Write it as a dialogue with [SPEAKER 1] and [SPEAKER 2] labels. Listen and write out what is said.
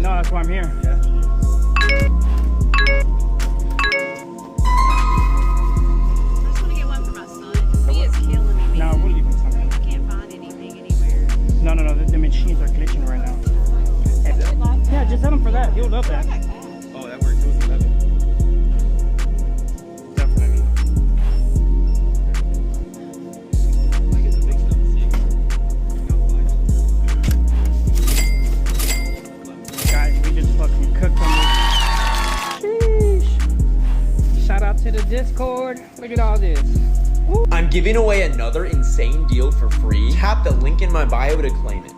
[SPEAKER 1] No, that's why I'm here.
[SPEAKER 2] Yeah.
[SPEAKER 3] I just want to get one for my son. He is killing me.
[SPEAKER 1] No, we'll leave him something.
[SPEAKER 3] I can't find anything anywhere.
[SPEAKER 1] No, the machines are glitching right now. Yeah, just set him for that. He'll love that.
[SPEAKER 2] Oh, that works. It was 11.
[SPEAKER 1] Definitely.
[SPEAKER 2] I get the big stuff. See?
[SPEAKER 1] Guys, we just fucking cooked on this. Sheesh. Shout out to the Discord. Look at all this.
[SPEAKER 4] I'm giving away another insane deal for free. Tap the link in my bio to claim it.